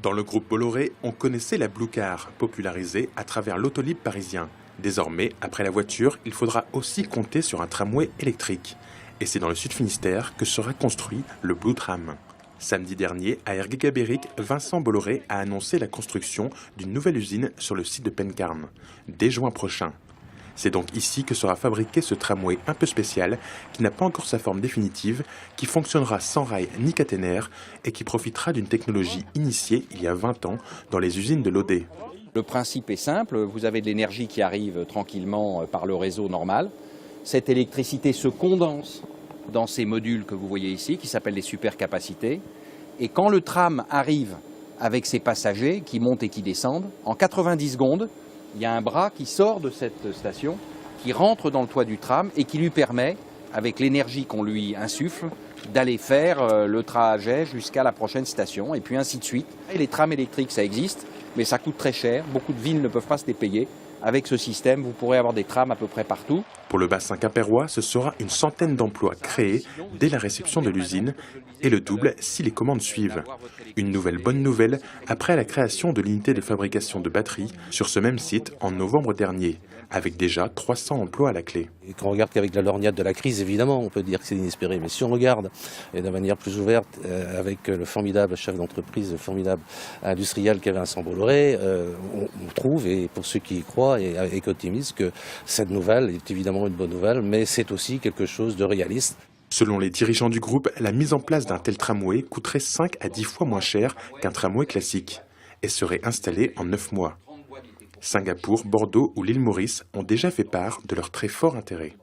Dans le groupe Bolloré, on connaissait la Blue Car, popularisée à travers l'autolib parisien. Désormais, après la voiture, il faudra aussi compter sur un tramway électrique. Et c'est dans le Sud Finistère que sera construit le Blue Tram. Samedi dernier, à Ergué-Gabéric, Vincent Bolloré a annoncé la construction d'une nouvelle usine sur le site de Pencarme, dès juin prochain. C'est donc ici que sera fabriqué ce tramway un peu spécial, qui n'a pas encore sa forme définitive, qui fonctionnera sans rail ni caténaire et qui profitera d'une technologie initiée il y a 20 ans dans les usines de l'Odé. Le principe est simple, vous avez de l'énergie qui arrive tranquillement par le réseau normal. Cette électricité se condense dans ces modules que vous voyez ici, qui s'appellent les supercapacités. Et quand le tram arrive avec ses passagers qui montent et qui descendent, en 90 secondes, il y a un bras qui sort de cette station, qui rentre dans le toit du tram et qui lui permet, avec l'énergie qu'on lui insuffle, d'aller faire le trajet jusqu'à la prochaine station, et puis ainsi de suite. Et les trams électriques, ça existe, mais ça coûte très cher. Beaucoup de villes ne peuvent pas se les payer. Avec ce système, vous pourrez avoir des trams à peu près partout. Pour le bassin quimpérois, ce sera une centaine d'emplois créés dès la réception de l'usine et le double si les commandes suivent. Une nouvelle bonne nouvelle après la création de l'unité de fabrication de batteries sur ce même site en novembre dernier, avec déjà 300 emplois à la clé. Et quand on regarde qu'avec la lorgnette de la crise, évidemment, on peut dire que c'est inespéré. Mais si on regarde et de manière plus ouverte avec le formidable chef d'entreprise, le formidable industriel qu'est Vincent Bolloré, on trouve, et pour ceux qui y croient et optimistes, que cette nouvelle est évidemment une bonne nouvelle, mais c'est aussi quelque chose de réaliste. Selon les dirigeants du groupe, la mise en place d'un tel tramway coûterait 5 à 10 fois moins cher qu'un tramway classique et serait installé en 9 mois. Singapour, Bordeaux ou l'île Maurice ont déjà fait part de leur très fort intérêt.